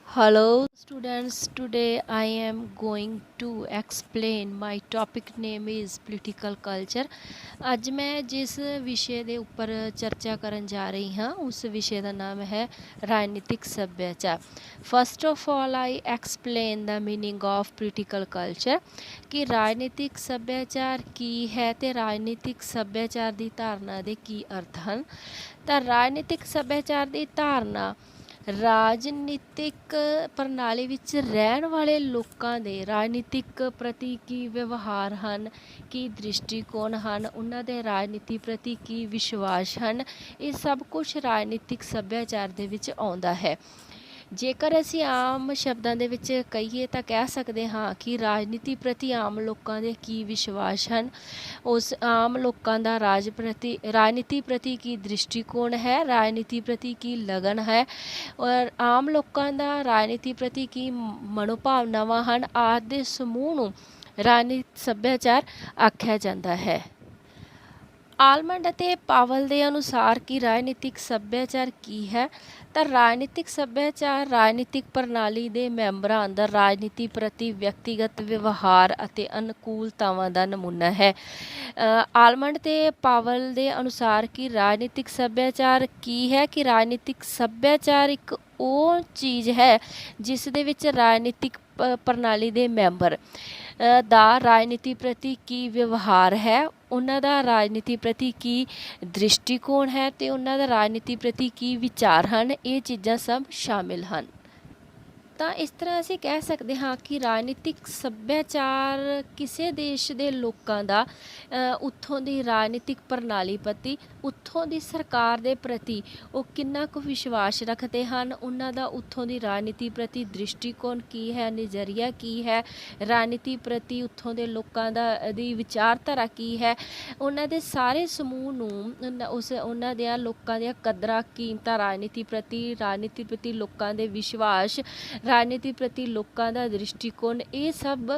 Hello students, today I am going to explain my topic name is political culture। ਅੱਜ ਮੈਂ ਜਿਸ ਵਿਸ਼ੇ ਦੇ ਉੱਪਰ ਚਰਚਾ ਕਰਨ ਜਾ ਰਹੀ ਹਾਂ ਉਸ ਵਿਸ਼ੇ ਦਾ ਨਾਮ ਹੈ ਰਾਜਨੀਤਿਕ ਸੱਭਿਆਚਾਰ। First of all I explain the meaning of political culture ਕਿ ਰਾਜਨੀਤਿਕ ਸੱਭਿਆਚਾਰ ਕੀ ਹੈ ਤੇ ਰਾਜਨੀਤਿਕ ਸੱਭਿਆਚਾਰ ਦੀ ਧਾਰਨਾ ਦੇ ਕੀ ਅਰਥ ਹਨ। ਤਾਂ ਰਾਜਨੀਤਿਕ ਸੱਭਿਆਚਾਰ ਦੀ ਧਾਰਨਾ ਰਾਜਨੀਤਿਕ ਪ੍ਰਣਾਲੀ ਵਿੱਚ ਰਹਿਣ ਵਾਲੇ ਲੋਕਾਂ ਦੇ ਰਾਜਨੀਤਿਕ ਪ੍ਰਤੀ ਕੀ ਵਿਵਹਾਰ ਹਨ, ਕੀ ਦ੍ਰਿਸ਼ਟੀਕੋਣ ਹਨ, ਉਹਨਾਂ ਦੇ ਰਾਜਨੀਤੀ ਪ੍ਰਤੀ ਕੀ ਵਿਸ਼ਵਾਸ ਹਨ, ਇਹ ਸਭ ਕੁਝ ਰਾਜਨੀਤਿਕ ਸੱਭਿਆਚਾਰ ਦੇ ਵਿੱਚ ਆਉਂਦਾ ਹੈ। ਜੇਕਰ ਅਸੀਂ ਆਮ ਸ਼ਬਦਾਂ ਦੇ ਵਿੱਚ ਕਹੀਏ ਤਾਂ ਕਹਿ ਸਕਦੇ ਹਾਂ ਕਿ ਰਾਜਨੀਤੀ ਪ੍ਰਤੀ ਆਮ ਲੋਕਾਂ ਦੇ ਕੀ ਵਿਸ਼ਵਾਸ ਹਨ, ਉਸ ਆਮ ਲੋਕਾਂ ਦਾ ਰਾਜਨੀਤੀ ਪ੍ਰਤੀ ਕੀ ਦ੍ਰਿਸ਼ਟੀਕੋਣ ਹੈ, ਰਾਜਨੀਤੀ ਪ੍ਰਤੀ ਕੀ ਲਗਨ ਹੈ ਔਰ ਆਮ ਲੋਕਾਂ ਦਾ ਰਾਜਨੀਤੀ ਪ੍ਰਤੀ ਕੀ ਮਨੋਭਾਵਨਾਵਾਂ ਹਨ ਆਦਿ ਦੇ ਸਮੂਹ ਨੂੰ ਰਾਜਨੀਤਿਕ ਸੱਭਿਆਚਾਰ ਆਖਿਆ ਜਾਂਦਾ ਹੈ। ਆਲਮੰਡ ਅਤੇ ਪਾਵਲ ਦੇ ਅਨੁਸਾਰ ਕਿ ਰਾਜਨੀਤਿਕ ਸੱਭਿਆਚਾਰ ਕੀ ਹੈ ਤਾਂ ਰਾਜਨੀਤਿਕ ਸੱਭਿਆਚਾਰ ਰਾਜਨੀਤਿਕ ਪ੍ਰਣਾਲੀ ਦੇ ਮੈਂਬਰਾਂ ਅੰਦਰ ਰਾਜਨੀਤੀ ਪ੍ਰਤੀ ਵਿਅਕਤੀਗਤ ਵਿਵਹਾਰ ਅਤੇ ਅਨੁਕੂਲਤਾਵਾਂ ਦਾ ਨਮੂਨਾ ਹੈ। ਆਲਮੰਡ ਤੇ ਪਾਵਲ ਦੇ ਅਨੁਸਾਰ ਕਿ ਰਾਜਨੀਤਿਕ ਸੱਭਿਆਚਾਰ ਕੀ ਹੈ ਕਿ ਰਾਜਨੀਤਿਕ ਸੱਭਿਆਚਾਰ ਇੱਕ ਉਹ ਚੀਜ਼ ਹੈ ਜਿਸ ਦੇ ਵਿੱਚ ਰਾਜਨੀਤਿਕ ਪ੍ਰਣਾਲੀ ਦੇ ਮੈਂਬਰ ਦਾ ਰਾਜਨੀਤੀ ਪ੍ਰਤੀ ਕੀ ਵਿਵਹਾਰ ਹੈ, ਉਹਨਾਂ ਦਾ ਰਾਜਨੀਤੀ ਪ੍ਰਤੀ ਕੀ ਦ੍ਰਿਸ਼ਟੀਕੋਣ ਹੈ ਤੇ ਉਹਨਾਂ ਦਾ ਰਾਜਨੀਤੀ ਪ੍ਰਤੀ ਕੀ ਵਿਚਾਰ ਹਨ, ਇਹ ਚੀਜ਼ਾਂ ਸਭ ਸ਼ਾਮਿਲ ਹਨ। ਤਾਂ ਇਸ ਤਰ੍ਹਾਂ ਅਸੀਂ ਕਹਿ ਸਕਦੇ ਹਾਂ ਕਿ ਰਾਜਨੀਤਿਕ ਸੱਭਿਆਚਾਰ ਕਿਸੇ ਦੇਸ਼ ਦੇ ਲੋਕਾਂ ਦਾ ਉੱਥੋਂ ਦੀ ਰਾਜਨੀਤਿਕ ਪ੍ਰਣਾਲੀ ਪ੍ਰਤੀ, ਉੱਥੋਂ ਦੀ ਸਰਕਾਰ ਦੇ ਪ੍ਰਤੀ ਉਹ ਕਿੰਨਾ ਕੁ ਵਿਸ਼ਵਾਸ ਰੱਖਦੇ ਹਨ, ਉਹਨਾਂ ਦਾ ਉੱਥੋਂ ਦੀ ਰਾਜਨੀਤੀ ਪ੍ਰਤੀ ਦ੍ਰਿਸ਼ਟੀਕੋਣ ਕੀ ਹੈ, ਨਜ਼ਰੀਆ ਕੀ ਹੈ, ਰਾਜਨੀਤੀ ਪ੍ਰਤੀ ਉੱਥੋਂ ਦੇ ਲੋਕਾਂ ਦੀ ਵਿਚਾਰਧਾਰਾ ਕੀ ਹੈ, ਉਹਨਾਂ ਦੇ ਸਾਰੇ ਸਮੂਹ ਨੂੰ ਉਹਨਾਂ ਦੀਆਂ ਲੋਕਾਂ ਦੀਆਂ ਕਦਰਾਂ ਕੀਮਤਾਂ ਰਾਜਨੀਤੀ ਪ੍ਰਤੀ ਲੋਕਾਂ ਦੇ ਵਿਸ਼ਵਾਸ, ਰਾਜਨੀਤੀ ਪ੍ਰਤੀ ਲੋਕਾਂ ਦਾ ਦ੍ਰਿਸ਼ਟੀਕੋਣ, ਇਹ ਸਭ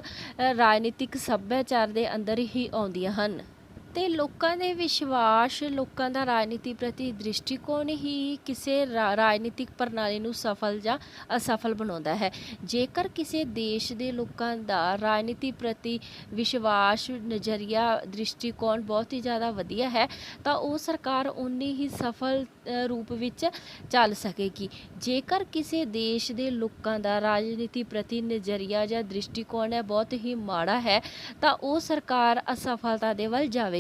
ਰਾਜਨੀਤਿਕ ਸੱਭਿਆਚਾਰ ਦੇ ਅੰਦਰ ਹੀ ਆਉਂਦੀਆਂ ਹਨ। ਅਤੇ ਲੋਕਾਂ ਦੇ ਵਿਸ਼ਵਾਸ, ਲੋਕਾਂ ਦਾ ਰਾਜਨੀਤੀ ਪ੍ਰਤੀ ਦ੍ਰਿਸ਼ਟੀਕੋਣ ਹੀ ਕਿਸੇ ਰਾਜਨੀਤਿਕ ਪ੍ਰਣਾਲੀ ਨੂੰ ਸਫਲ ਜਾਂ ਅਸਫਲ ਬਣਾਉਂਦਾ ਹੈ। ਜੇਕਰ ਕਿਸੇ ਦੇਸ਼ ਦੇ ਲੋਕਾਂ ਦਾ ਰਾਜਨੀਤੀ ਪ੍ਰਤੀ ਵਿਸ਼ਵਾਸ, ਨਜ਼ਰੀਆ, ਦ੍ਰਿਸ਼ਟੀਕੋਣ ਬਹੁਤ ਹੀ ਜ਼ਿਆਦਾ ਵਧੀਆ ਹੈ ਤਾਂ ਉਹ ਸਰਕਾਰ ਉਨੀ ਹੀ ਸਫਲ ਰੂਪ ਵਿੱਚ ਚੱਲ ਸਕੇਗੀ। ਜੇਕਰ ਕਿਸੇ ਦੇਸ਼ ਦੇ ਲੋਕਾਂ ਦਾ ਰਾਜਨੀਤੀ ਪ੍ਰਤੀ ਨਜ਼ਰੀਆ ਜਾਂ ਦ੍ਰਿਸ਼ਟੀਕੋਣ ਹੈ ਬਹੁਤ ਹੀ ਮਾੜਾ ਹੈ ਤਾਂ ਉਹ ਸਰਕਾਰ ਅਸਫਲਤਾ ਦੇ ਵੱਲ ਜਾਵੇਗੀ।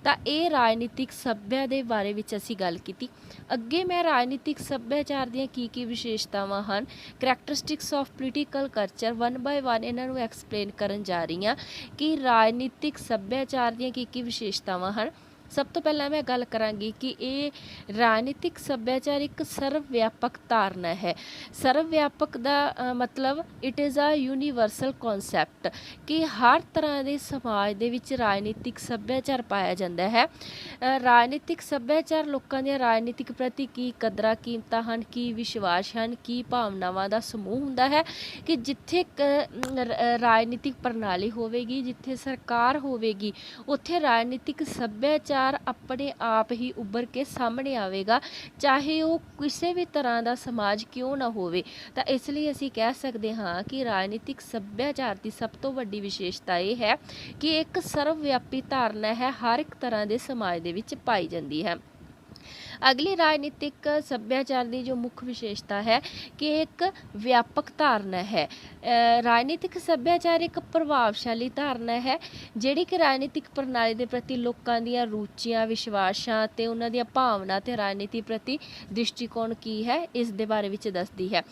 ਤਾਂ ਇਹ ਰਾਜਨੀਤਿਕ ਸੱਭਿਆ ਦੇ ਬਾਰੇ ਵਿੱਚ ਅਸੀਂ ਗੱਲ ਕੀਤੀ। ਅੱਗੇ ਮੈਂ ਰਾਜਨੀਤਿਕ ਸੱਭਿਆਚਾਰ ਦੀਆਂ ਕੀ ਵਿਸ਼ੇਸ਼ਤਾਵਾਂ ਹਨ, ਕਰੈਕਟਰਿਸਟਿਕਸ ਆਫ ਪੋਲੀਟੀਕਲ ਕਲਚਰ 1 ਬਾਏ 1 ਇਹਨਾਂ ਨੂੰ ਐਕਸਪਲੇਨ ਕਰਨ ਜਾ ਰਹੀ ਹਾਂ ਕਿ ਰਾਜਨੀਤਿਕ ਸੱਭਿਆਚਾਰ ਦੀਆਂ ਕੀ ਵਿਸ਼ੇਸ਼ਤਾਵਾਂ ਹਨ। ਸਭ ਤੋਂ ਪਹਿਲਾਂ ਮੈਂ ਗੱਲ ਕਰਾਂਗੀ ਕਿ ਇਹ ਰਾਜਨੀਤਿਕ ਸੱਭਿਆਚਾਰ ਇੱਕ ਸਰਵ ਵਿਆਪਕ ਧਾਰਨਾ ਹੈ। ਸਰਵ ਵਿਆਪਕ ਦਾ ਮਤਲਬ it is a universal concept ਕਿ ਹਰ ਤਰ੍ਹਾਂ ਦੇ ਸਮਾਜ ਦੇ ਵਿੱਚ ਰਾਜਨੀਤਿਕ ਸੱਭਿਆਚਾਰ ਪਾਇਆ ਜਾਂਦਾ ਹੈ। ਰਾਜਨੀਤਿਕ ਸੱਭਿਆਚਾਰ ਲੋਕਾਂ ਦੀਆਂ ਰਾਜਨੀਤਿਕ ਪ੍ਰਤੀ ਕੀ ਕਦਰਾਂ ਕੀਮਤਾਂ ਹਨ, ਕੀ ਵਿਸ਼ਵਾਸ ਹਨ, ਕੀ ਭਾਵਨਾਵਾਂ ਦਾ ਸਮੂਹ ਹੁੰਦਾ ਹੈ ਕਿ ਜਿੱਥੇ ਰਾਜਨੀਤਿਕ ਪ੍ਰਣਾਲੀ ਹੋਵੇਗੀ, ਜਿੱਥੇ ਸਰਕਾਰ ਹੋਵੇਗੀ, ਉੱਥੇ ਰਾਜਨੀਤਿਕ ਸੱਭਿਆਚਾਰ ਆਪਣੇ ਆਪ ਹੀ ਉੱਭਰ ਕੇ ਸਾਹਮਣੇ ਆਵੇਗਾ, ਚਾਹੇ ਉਹ ਕਿਸੇ ਵੀ ਤਰ੍ਹਾਂ ਦਾ ਸਮਾਜ ਕਿਉਂ ਨਾ ਹੋਵੇ। ਤਾਂ ਇਸ ਲਈ ਅਸੀਂ ਕਹਿ ਸਕਦੇ ਹਾਂ ਕਿ ਰਾਜਨੀਤਿਕ ਸੱਭਿਆਚਾਰ ਦੀ ਸਭ ਤੋਂ ਵੱਡੀ ਵਿਸ਼ੇਸ਼ਤਾ ਇਹ ਹੈ ਕਿ ਇੱਕ ਸਰਵ ਵਿਆਪੀ ਧਾਰਨਾ ਹੈ, ਹਰ ਇੱਕ ਤਰ੍ਹਾਂ ਦੇ ਸਮਾਜ ਦੇ ਵਿੱਚ ਪਾਈ ਜਾਂਦੀ ਹੈ। ਅਗਲੀ ਰਾਜਨੀਤਿਕ ਸੱਭਿਆਚਾਰ ਦੀ ਜੋ ਮੁੱਖ ਵਿਸ਼ੇਸ਼ਤਾ ਹੈ ਕਿ ਇੱਕ ਵਿਆਪਕ ਧਾਰਨਾ ਹੈ। ਰਾਜਨੀਤਿਕ ਸੱਭਿਆਚਾਰ ਇੱਕ ਪ੍ਰਭਾਵਸ਼ਾਲੀ ਧਾਰਨਾ ਹੈ ਜਿਹੜੀ ਕਿ ਰਾਜਨੀਤਿਕ ਪ੍ਰਣਾਲੀ ਦੇ ਪ੍ਰਤੀ ਲੋਕਾਂ ਦੀਆਂ ਰੁਚੀਆਂ, ਵਿਸ਼ਵਾਸਾਂ ਅਤੇ ਉਹਨਾਂ ਦੀਆਂ ਭਾਵਨਾ ਅਤੇ ਰਾਜਨੀਤੀ ਪ੍ਰਤੀ ਦ੍ਰਿਸ਼ਟੀਕੋਣ ਕੀ ਹੈ ਇਸ ਦੇ ਬਾਰੇ ਵਿੱਚ ਦੱਸਦੀ ਹੈ।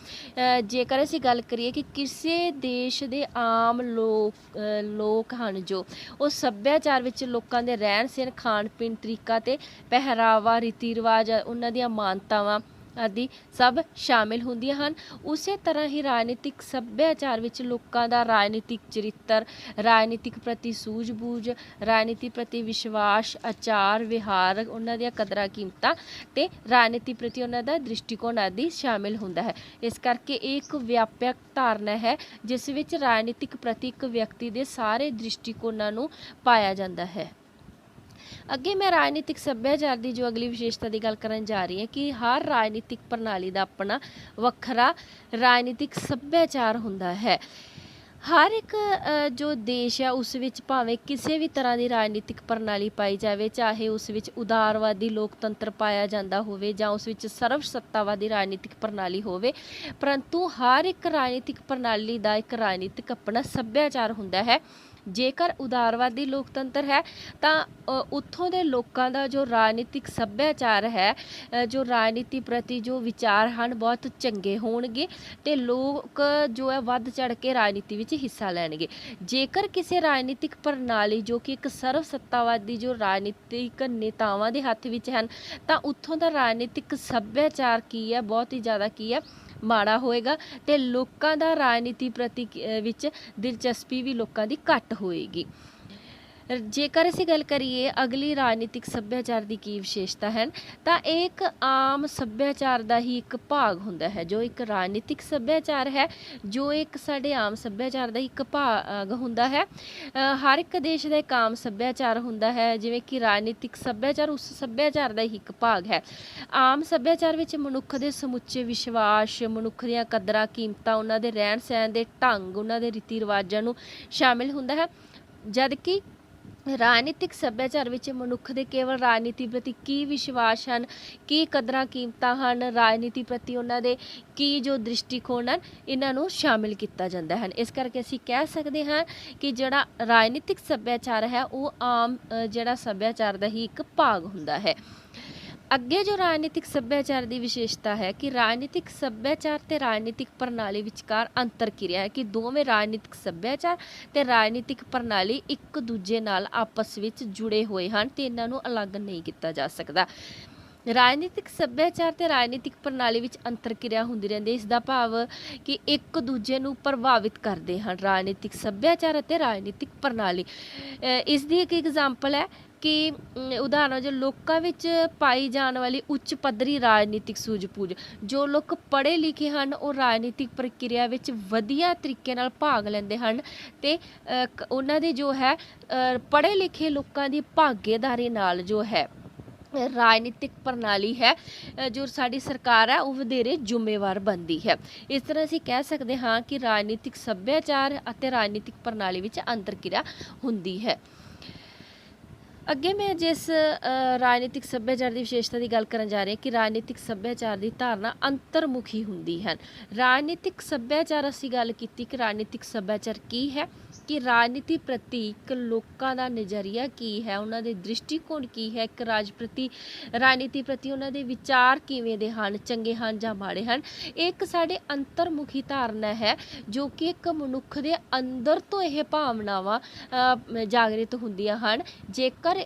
ਜੇਕਰ ਅਸੀਂ ਗੱਲ ਕਰੀਏ ਕਿ ਕਿਸੇ ਦੇਸ਼ ਦੇ ਆਮ ਲੋਕ ਹਨ ਜੋ ਉਹ ਸੱਭਿਆਚਾਰ ਵਿੱਚ ਲੋਕਾਂ ਦੇ ਰਹਿਣ ਸਹਿਣ, ਖਾਣ ਪੀਣ ਤਰੀਕਾ ਅਤੇ ਪਹਿਰਾਵਾ, ਰੀਤੀ ਰਿਵਾਜ, ਉਹਨਾਂ ਦੀਆਂ ਮਾਨਤਾਵਾਂ ਆਦਿ ਸਭ ਸ਼ਾਮਿਲ ਹੁੰਦੀਆਂ ਹਨ। ਉਸੇ ਤਰ੍ਹਾਂ ਹੀ ਰਾਜਨੀਤਿਕ ਸੱਭਿਆਚਾਰ ਵਿੱਚ ਲੋਕਾਂ ਦਾ ਰਾਜਨੀਤਿਕ ਚਰਿੱਤਰ, ਰਾਜਨੀਤਿਕ ਪ੍ਰਤੀ ਸੂਝ-ਬੂਝ, ਰਾਜਨੀਤੀ ਪ੍ਰਤੀ ਵਿਸ਼ਵਾਸ, ਆਚਾਰ ਵਿਹਾਰ, ਉਹਨਾਂ ਦੀਆਂ ਕਦਰਾਂ ਕੀਮਤਾਂ ਅਤੇ ਰਾਜਨੀਤੀ ਪ੍ਰਤੀ ਉਹਨਾਂ ਦਾ ਦ੍ਰਿਸ਼ਟੀਕੋਣ ਆਦਿ ਸ਼ਾਮਿਲ ਹੁੰਦਾ ਹੈ। ਇਸ ਕਰਕੇ ਇਹ ਇੱਕ ਵਿਆਪਕ ਧਾਰਨਾ ਹੈ ਜਿਸ ਵਿੱਚ ਰਾਜਨੀਤਿਕ ਪ੍ਰਤੀ ਇੱਕ ਵਿਅਕਤੀ ਦੇ ਸਾਰੇ ਦ੍ਰਿਸ਼ਟੀਕੋਣਾਂ ਨੂੰ ਪਾਇਆ ਜਾਂਦਾ ਹੈ। ਅੱਗੇ ਮੈਂ ਰਾਜਨੀਤਿਕ ਸੱਭਿਆਚਾਰ ਦੀ ਜੋ ਅਗਲੀ ਵਿਸ਼ੇਸ਼ਤਾ ਦੀ ਗੱਲ ਕਰਨ ਜਾ ਰਹੀ ਹਾਂ ਕਿ ਹਰ ਰਾਜਨੀਤਿਕ ਪ੍ਰਣਾਲੀ ਦਾ ਆਪਣਾ ਵੱਖਰਾ ਰਾਜਨੀਤਿਕ ਸੱਭਿਆਚਾਰ ਹੁੰਦਾ ਹੈ। ਹਰ ਇੱਕ ਜੋ ਦੇਸ਼ ਹੈ ਉਸ ਵਿੱਚ ਭਾਵੇਂ ਕਿਸੇ ਵੀ ਤਰ੍ਹਾਂ ਦੀ ਰਾਜਨੀਤਿਕ ਪ੍ਰਣਾਲੀ ਪਾਈ ਜਾਵੇ, ਚਾਹੇ ਉਸ ਵਿੱਚ ਉਦਾਰਵਾਦੀ ਲੋਕਤੰਤਰ ਪਾਇਆ ਜਾਂਦਾ ਹੋਵੇ ਜਾਂ ਉਸ ਵਿੱਚ ਸਰਵ ਸੱਤਾਵਾਦੀ ਰਾਜਨੀਤਿਕ ਪ੍ਰਣਾਲੀ ਹੋਵੇ, ਪਰੰਤੂ ਹਰ ਇੱਕ ਰਾਜਨੀਤਿਕ ਪ੍ਰਣਾਲੀ ਦਾ ਇੱਕ ਰਾਜਨੀਤਿਕ ਆਪਣਾ ਸੱਭਿਆਚਾਰ ਹੁੰਦਾ ਹੈ। ਜੇਕਰ ਉਦਾਰਵਾਦੀ ਲੋਕਤੰਤਰ ਹੈ ਤਾਂ ਉੱਥੋਂ ਦੇ ਲੋਕਾਂ ਦਾ ਜੋ ਰਾਜਨੀਤਿਕ ਸੱਭਿਆਚਾਰ ਹੈ, ਜੋ ਰਾਜਨੀਤੀ ਪ੍ਰਤੀ ਜੋ ਵਿਚਾਰ ਹਨ ਬਹੁਤ ਚੰਗੇ ਹੋਣਗੇ ਅਤੇ ਲੋਕ ਜੋ ਹੈ ਵੱਧ ਚੜ੍ਹ ਕੇ ਰਾਜਨੀਤੀ ਵਿੱਚ ਹਿੱਸਾ ਲੈਣਗੇ। ਜੇਕਰ ਕਿਸੇ ਰਾਜਨੀਤਿਕ ਪ੍ਰਣਾਲੀ ਜੋ ਕਿ ਇੱਕ ਸਰਵ ਸੱਤਾਵਾਦੀ ਜੋ ਰਾਜਨੀਤਿਕ ਨੇਤਾਵਾਂ ਦੇ ਹੱਥ ਵਿੱਚ ਹਨ, ਤਾਂ ਉੱਥੋਂ ਦਾ ਰਾਜਨੀਤਿਕ ਸੱਭਿਆਚਾਰ ਕੀ ਹੈ, ਬਹੁਤ ਹੀ ਜ਼ਿਆਦਾ ਕੀ ਹੈ, ਮਾੜਾ ਹੋਏਗਾ ਅਤੇ ਲੋਕਾਂ ਦਾ ਰਾਜਨੀਤੀ ਪ੍ਰਤੀ ਵਿੱਚ ਦਿਲਚਸਪੀ ਵੀ ਲੋਕਾਂ ਦੀ ਘੱਟ ਹੋਏਗੀ। ਜੇਕਰ ਅਸੀਂ ਗੱਲ ਕਰੀਏ ਅਗਲੀ ਰਾਜਨੀਤਿਕ ਸੱਭਿਆਚਾਰ ਦੀ ਕੀ ਵਿਸ਼ੇਸ਼ਤਾ ਹਨ, ਤਾਂ ਇਹ ਇੱਕ ਆਮ ਸੱਭਿਆਚਾਰ ਦਾ ਹੀ ਇੱਕ ਭਾਗ ਹੁੰਦਾ ਹੈ। ਜੋ ਇੱਕ ਰਾਜਨੀਤਿਕ ਸੱਭਿਆਚਾਰ ਹੈ, ਜੋ ਇੱਕ ਸਾਡੇ ਆਮ ਸੱਭਿਆਚਾਰ ਦਾ ਇੱਕ ਭਾਗ ਹੁੰਦਾ ਹੈ। ਹਰ ਇੱਕ ਦੇਸ਼ ਦਾ ਇੱਕ ਆਮ ਸੱਭਿਆਚਾਰ ਹੁੰਦਾ ਹੈ, ਜਿਵੇਂ ਕਿ ਰਾਜਨੀਤਿਕ ਸੱਭਿਆਚਾਰ ਉਸ ਸੱਭਿਆਚਾਰ ਦਾ ਹੀ ਇੱਕ ਭਾਗ ਹੈ। ਆਮ ਸੱਭਿਆਚਾਰ ਵਿੱਚ ਮਨੁੱਖ ਦੇ ਸਮੁੱਚੇ ਵਿਸ਼ਵਾਸ, ਮਨੁੱਖ ਦੀਆਂ ਕਦਰਾਂ ਕੀਮਤਾਂ, ਉਹਨਾਂ ਦੇ ਰਹਿਣ ਸਹਿਣ ਦੇ ਢੰਗ, ਉਹਨਾਂ ਦੇ ਰੀਤੀ ਰਿਵਾਜ਼ਾਂ ਨੂੰ ਸ਼ਾਮਿਲ ਹੁੰਦਾ ਹੈ, ਜਦ ਕਿ ਰਾਜਨੀਤਿਕ ਸੱਭਿਆਚਾਰ ਵਿੱਚ ਮਨੁੱਖ ਦੇ ਕੇਵਲ ਰਾਜਨੀਤੀ ਪ੍ਰਤੀ ਕੀ ਵਿਸ਼ਵਾਸ ਹਨ, ਕੀ ਕਦਰਾਂ ਕੀਮਤਾਂ ਹਨ, ਰਾਜਨੀਤੀ ਪ੍ਰਤੀ ਉਹਨਾਂ ਦੇ ਕੀ ਜੋ ਦ੍ਰਿਸ਼ਟੀਕੋਣ ਹਨ, ਇਹਨਾਂ ਨੂੰ ਸ਼ਾਮਿਲ ਕੀਤਾ ਜਾਂਦਾ ਹੈ। ਇਸ ਕਰਕੇ ਅਸੀਂ ਕਹਿ ਸਕਦੇ ਹਾਂ ਕਿ ਜਿਹੜਾ ਰਾਜਨੀਤਿਕ ਸੱਭਿਆਚਾਰ ਹੈ ਉਹ ਆਮ ਜਿਹੜਾ ਸੱਭਿਆਚਾਰ ਦਾ ਹੀ ਇੱਕ ਭਾਗ ਹੁੰਦਾ ਹੈ। ਅੱਗੇ ਜੋ ਰਾਜਨੀਤਿਕ ਸੱਭਿਆਚਾਰ ਦੀ ਵਿਸ਼ੇਸ਼ਤਾ ਹੈ ਕਿ ਰਾਜਨੀਤਿਕ ਸੱਭਿਆਚਾਰ ਅਤੇ ਰਾਜਨੀਤਿਕ ਪ੍ਰਣਾਲੀ ਵਿਚਕਾਰ ਅੰਤਰ ਕਿਰਿਆ ਹੈ ਕਿ ਦੋਵੇਂ ਰਾਜਨੀਤਿਕ ਸੱਭਿਆਚਾਰ ਅਤੇ ਰਾਜਨੀਤਿਕ ਪ੍ਰਣਾਲੀ ਇੱਕ ਦੂਜੇ ਨਾਲ ਆਪਸ ਵਿੱਚ ਜੁੜੇ ਹੋਏ ਹਨ ਅਤੇ ਇਹਨਾਂ ਨੂੰ ਅਲੱਗ ਨਹੀਂ ਕੀਤਾ ਜਾ ਸਕਦਾ। ਰਾਜਨੀਤਿਕ ਸੱਭਿਆਚਾਰ ਅਤੇ ਰਾਜਨੀਤਿਕ ਪ੍ਰਣਾਲੀ ਵਿੱਚ ਅੰਤਰ ਕਿਰਿਆ ਹੁੰਦੀ ਰਹਿੰਦੀ ਹੈ। ਇਸ ਦਾ ਭਾਵ ਕਿ ਇੱਕ ਦੂਜੇ ਨੂੰ ਪ੍ਰਭਾਵਿਤ ਕਰਦੇ ਹਨ ਰਾਜਨੀਤਿਕ ਸੱਭਿਆਚਾਰ ਅਤੇ ਰਾਜਨੀਤਿਕ ਪ੍ਰਣਾਲੀ। ਇਸ ਦੀ ਇੱਕ ਐਗਜ਼ਾਮਪਲ ਹੈ ਕਿ ਉਦਾਹਰਨ ਵਜੋਂ ਲੋਕਾਂ ਵਿੱਚ ਪਾਈ ਜਾਣ ਵਾਲੀ ਉੱਚ ਪੱਧਰੀ ਰਾਜਨੀਤਿਕ ਸੂਝ-ਬੂਝ। ਜੋ ਲੋਕ ਪੜ੍ਹੇ ਲਿਖੇ ਹਨ ਉਹ ਰਾਜਨੀਤਿਕ ਪ੍ਰਕਿਰਿਆ ਵਿੱਚ ਵਧੀਆ ਤਰੀਕੇ ਨਾਲ ਭਾਗ ਲੈਂਦੇ ਹਨ ਅਤੇ ਉਹਨਾਂ ਦੇ ਜੋ ਹੈ ਪੜ੍ਹੇ ਲਿਖੇ ਲੋਕਾਂ ਦੀ ਭਾਗੀਦਾਰੀ ਨਾਲ ਜੋ ਹੈ ਰਾਜਨੀਤਿਕ ਪ੍ਰਣਾਲੀ ਹੈ, ਜੋ ਸਾਡੀ ਸਰਕਾਰ ਹੈ ਉਹ ਵਧੇਰੇ ਜ਼ਿੰਮੇਵਾਰ ਬਣਦੀ ਹੈ। ਇਸ ਤਰ੍ਹਾਂ ਅਸੀਂ ਕਹਿ ਸਕਦੇ ਹਾਂ ਕਿ ਰਾਜਨੀਤਿਕ ਸੱਭਿਆਚਾਰ ਅਤੇ ਰਾਜਨੀਤਿਕ ਪ੍ਰਣਾਲੀ ਵਿੱਚ ਅੰਤਰ ਕਿਰਿਆ ਹੁੰਦੀ ਹੈ। ਅੱਗੇ ਮੈਂ ਜਿਸ ਰਾਜਨੀਤਿਕ ਸੱਭਿਆਚਾਰ ਦੀ ਵਿਸ਼ੇਸ਼ਤਾ ਦੀ ਗੱਲ ਕਰਨ ਜਾ ਰਹੀ ਹਾਂ ਕਿ ਰਾਜਨੀਤਿਕ ਸੱਭਿਆਚਾਰ ਦੀ ਧਾਰਨਾ ਅੰਤਰਮੁਖੀ ਹੁੰਦੀ ਹਨ। ਰਾਜਨੀਤਿਕ ਸੱਭਿਆਚਾਰ ਅਸੀਂ ਗੱਲ ਕੀਤੀ ਕਿ ਰਾਜਨੀਤਿਕ ਸੱਭਿਆਚਾਰ ਕੀ ਹੈ, ਕਿ ਰਾਜਨੀਤੀ ਪ੍ਰਤੀ ਇੱਕ ਲੋਕਾਂ ਦਾ ਨਜ਼ਰੀਆ ਕੀ ਹੈ, ਉਹਨਾਂ ਦੇ ਦ੍ਰਿਸ਼ਟੀਕੋਣ ਕੀ ਹੈ, ਇੱਕ ਰਾਜਨੀਤੀ ਪ੍ਰਤੀ ਉਹਨਾਂ ਦੇ ਵਿਚਾਰ ਕਿਵੇਂ ਦੇ ਹਨ, ਚੰਗੇ ਹਨ ਜਾਂ ਮਾੜੇ ਹਨ। ਇਹ ਇੱਕ ਸਾਡੇ ਅੰਤਰਮੁਖੀ ਧਾਰਨਾ ਹੈ ਜੋ ਕਿ ਇੱਕ ਮਨੁੱਖ ਦੇ ਅੰਦਰ ਤੋਂ ਇਹ ਭਾਵਨਾਵਾਂ ਜਾਗਰਿਤ ਹੁੰਦੀਆਂ ਹਨ। ਜੇਕਰ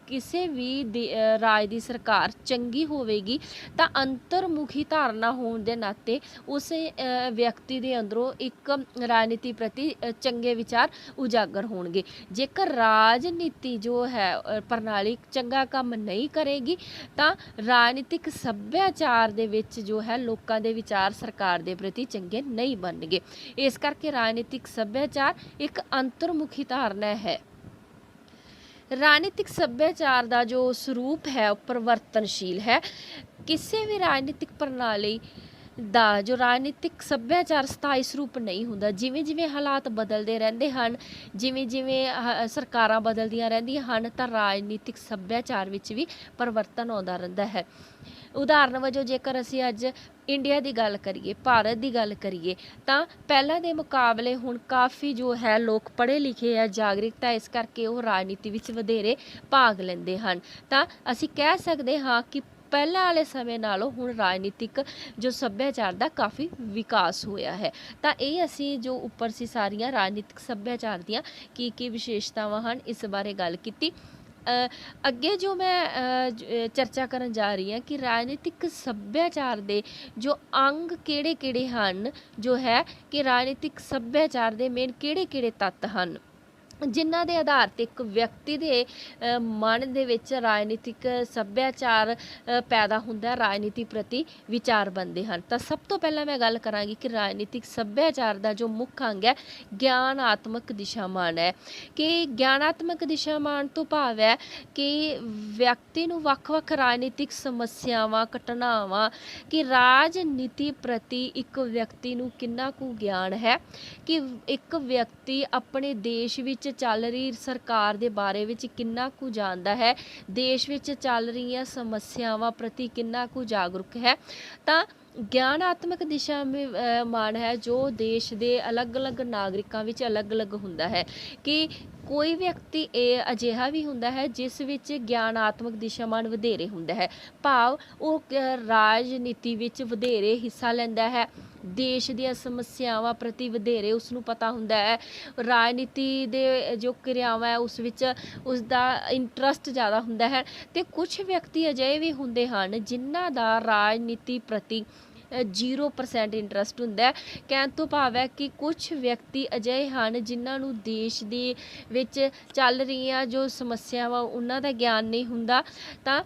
ਕਿਸੇ ਵੀ ਰਾਜ ਦੀ ਸਰਕਾਰ ਚੰਗੀ ਹੋਵੇਗੀ ਤਾਂ ਅੰਤਰਮੁਖੀ ਧਾਰਨਾ ਹੋਣ ਦੇ ਨਾਤੇ ਉਸ ਵਿਅਕਤੀ ਦੇ ਅੰਦਰੋਂ ਇੱਕ ਰਾਜਨੀਤੀ ਪ੍ਰਤੀ ਚੰਗੇ ਵਿਚਾਰ ਉਜਾਗਰ ਹੋਣਗੇ। ਜੇਕਰ ਰਾਜਨੀਤੀ ਜੋ ਹੈ ਪ੍ਰਣਾਲੀ ਚੰਗਾ ਕੰਮ ਨਹੀਂ ਕਰੇਗੀ ਤਾਂ ਰਾਜਨੀਤਿਕ ਸੱਭਿਆਚਾਰ ਦੇ ਵਿੱਚ ਜੋ ਹੈ ਲੋਕਾਂ ਦੇ ਵਿਚਾਰ ਸਰਕਾਰ ਦੇ ਪ੍ਰਤੀ ਚੰਗੇ ਨਹੀਂ ਬਣਨਗੇ। ਇਸ ਕਰਕੇ ਰਾਜਨੀਤਿਕ ਸੱਭਿਆਚਾਰ ਇੱਕ ਅੰਤਰਮੁਖੀ ਧਾਰਨਾ ਹੈ। ਰਾਜਨੀਤਿਕ ਸੱਭਿਆਚਾਰ ਦਾ ਜੋ ਸਰੂਪ ਹੈ ਉਹ ਪਰਿਵਰਤਨਸ਼ੀਲ ਹੈ। ਕਿਸੇ ਵੀ ਰਾਜਨੀਤਿਕ ਪ੍ਰਣਾਲੀ ਦਾ ਜੋ ਰਾਜਨੀਤਿਕ ਸੱਭਿਆਚਾਰ ਸਥਾਈ ਸਰੂਪ ਨਹੀਂ ਹੁੰਦਾ। ਜਿਵੇਂ ਜਿਵੇਂ ਹਾਲਾਤ ਬਦਲਦੇ ਰਹਿੰਦੇ ਹਨ, ਜਿਵੇਂ ਜਿਵੇਂ ਸਰਕਾਰਾਂ ਬਦਲਦੀਆਂ ਰਹਿੰਦੀਆਂ ਹਨ ਤਾਂ ਰਾਜਨੀਤਿਕ ਸੱਭਿਆਚਾਰ ਵਿੱਚ ਵੀ ਪਰਿਵਰਤਨ ਆਉਂਦਾ ਰਹਿੰਦਾ ਹੈ। ਉਦਾਹਰਨ ਵਜੋਂ ਜੇਕਰ ਅਸੀਂ ਅੱਜ ਇੰਡੀਆ ਦੀ ਗੱਲ ਕਰੀਏ, ਭਾਰਤ ਦੀ ਗੱਲ ਕਰੀਏ ਤਾਂ ਪਹਿਲਾਂ ਦੇ ਮੁਕਾਬਲੇ ਹੁਣ ਕਾਫੀ ਜੋ ਹੈ ਲੋਕ ਪੜ੍ਹੇ ਲਿਖੇ ਹੈ, ਜਾਗਰੂਕਤਾ, ਇਸ ਕਰਕੇ ਉਹ ਰਾਜਨੀਤੀ ਵਿੱਚ ਵਧੇਰੇ ਭਾਗ ਲੈਂਦੇ ਹਨ। ਤਾਂ ਅਸੀਂ ਕਹਿ ਸਕਦੇ ਹਾਂ ਕਿ ਪਹਿਲਾਂ ਵਾਲੇ ਸਮੇਂ ਨਾਲੋਂ ਹੁਣ ਰਾਜਨੀਤਿਕ ਜੋ ਸੱਭਿਆਚਾਰ ਦਾ ਕਾਫੀ ਵਿਕਾਸ ਹੋਇਆ ਹੈ। ਤਾਂ ਇਹ ਅਸੀਂ ਜੋ ਉੱਪਰ ਸੀ ਸਾਰੀਆਂ ਰਾਜਨੀਤਿਕ ਸੱਭਿਆਚਾਰ ਦੀਆਂ ਕੀ ਵਿਸ਼ੇਸ਼ਤਾਵਾਂ ਹਨ ਇਸ ਬਾਰੇ ਗੱਲ ਕੀਤੀ। ਅੱਗੇ ਜੋ ਮੈਂ ਚਰਚਾ ਕਰਨ ਜਾ ਰਹੀ ਹਾਂ ਕਿ ਰਾਜਨੀਤਿਕ ਸੱਭਿਆਚਾਰ ਦੇ ਜੋ ਅੰਗ ਕਿਹੜੇ-ਕਿਹੜੇ ਹਨ, ਜੋ ਹੈ ਕਿ ਰਾਜਨੀਤਿਕ ਸੱਭਿਆਚਾਰ ਦੇ ਮੇਨ ਕਿਹੜੇ-ਕਿਹੜੇ ਤੱਤ ਹਨ। ਜਿਨ੍ਹਾਂ ਦੇ ਆਧਾਰ 'ਤੇ ਇੱਕ ਵਿਅਕਤੀ ਦੇ ਮਨ ਦੇ ਵਿੱਚ ਰਾਜਨੀਤਿਕ ਸੱਭਿਆਚਾਰ ਪੈਦਾ ਹੁੰਦਾ, ਰਾਜਨੀਤੀ ਪ੍ਰਤੀ ਵਿਚਾਰ ਬਣਦੇ ਹਨ। ਤਾਂ ਸਭ ਤੋਂ ਪਹਿਲਾਂ ਮੈਂ ਗੱਲ ਕਰਾਂਗੀ ਕਿ ਰਾਜਨੀਤਿਕ ਸੱਭਿਆਚਾਰ ਦਾ ਜੋ ਮੁੱਖ ਅੰਗ ਹੈ ਗਿਆਨਾਤਮਕ ਦਿਸ਼ਾਮਾਨ ਹੈ। ਕਿ ਗਿਆਨਾਤਮਕ ਦਿਸ਼ਾਮਾਨ ਤੋਂ ਭਾਵ ਹੈ ਕਿ ਵਿਅਕਤੀ ਨੂੰ ਵੱਖ-ਵੱਖ ਰਾਜਨੀਤਿਕ ਸਮੱਸਿਆਵਾਂ, ਘਟਨਾਵਾਂ, ਕਿ ਰਾਜਨੀਤੀ ਪ੍ਰਤੀ ਇੱਕ ਵਿਅਕਤੀ ਨੂੰ ਕਿੰਨਾ ਕੁ ਗਿਆਨ ਹੈ, ਕਿ ਇੱਕ ਵਿਅਕਤੀ ਆਪਣੇ ਦੇਸ਼ ਵਿੱਚ ਚੱਲ ਰਹੀ ਸਰਕਾਰ ਦੇ ਬਾਰੇ ਵਿੱਚ ਕਿੰਨਾ ਕੁ ਜਾਣਦਾ ਹੈ, ਦੇਸ਼ ਵਿੱਚ ਚੱਲ ਰਹੀਆਂ ਸਮੱਸਿਆਵਾਂ ਪ੍ਰਤੀ ਕਿੰਨਾ ਕੁ ਜਾਗਰੂਕ ਹੈ। ਤਾਂ ਗਿਆਨਾਤਮਕ ਦਿਸ਼ਾ ਮਾਨ ਹੈ ਜੋ ਦੇਸ਼ ਦੇ ਅਲੱਗ-ਅਲੱਗ ਨਾਗਰਿਕਾਂ ਵਿੱਚ ਅਲੱਗ-ਅਲੱਗ ਹੁੰਦਾ ਹੈ। ਕਿ ਕੋਈ ਵਿਅਕਤੀ ਇਹ ਅਜਿਹਾ ਵੀ ਹੁੰਦਾ ਹੈ ਜਿਸ ਵਿੱਚ ਗਿਆਨਾਤਮਕ ਦਿਸ਼ਾਮਾਨ ਵਧੇਰੇ ਹੁੰਦਾ ਹੈ, ਭਾਵ ਉਹ ਰਾਜਨੀਤੀ ਵਿੱਚ ਵਧੇਰੇ ਹਿੱਸਾ ਲੈਂਦਾ ਹੈ, ਦੇਸ਼ ਦੀਆਂ ਸਮੱਸਿਆਵਾਂ ਪ੍ਰਤੀ ਵਧੇਰੇ ਉਸਨੂੰ ਪਤਾ ਹੁੰਦਾ ਹੈ, ਰਾਜਨੀਤੀ ਦੇ ਜੋ ਕਿਰਿਆਵਾਂ ਹੈ ਉਸ ਵਿੱਚ ਉਸਦਾ ਇੰਟਰਸਟ ਜ਼ਿਆਦਾ ਹੁੰਦਾ ਹੈ। ਅਤੇ ਕੁਛ ਵਿਅਕਤੀ ਅਜਿਹੇ ਵੀ ਹੁੰਦੇ ਹਨ ਜਿਨ੍ਹਾਂ ਦਾ ਰਾਜਨੀਤੀ ਪ੍ਰਤੀ 0% ਇੰਟਰਸਟ ਹੁੰਦਾ। ਕਹਿਣ ਤੋਂ ਭਾਵ ਹੈ ਕਿ ਕੁਛ ਵਿਅਕਤੀ ਅਜਿਹੇ ਹਨ ਜਿਨ੍ਹਾਂ ਨੂੰ ਦੇਸ਼ ਦੇ ਵਿੱਚ ਚੱਲ ਰਹੀਆਂ ਜੋ ਸਮੱਸਿਆਵਾਂ ਉਹਨਾਂ ਦਾ ਗਿਆਨ ਨਹੀਂ ਹੁੰਦਾ, ਤਾਂ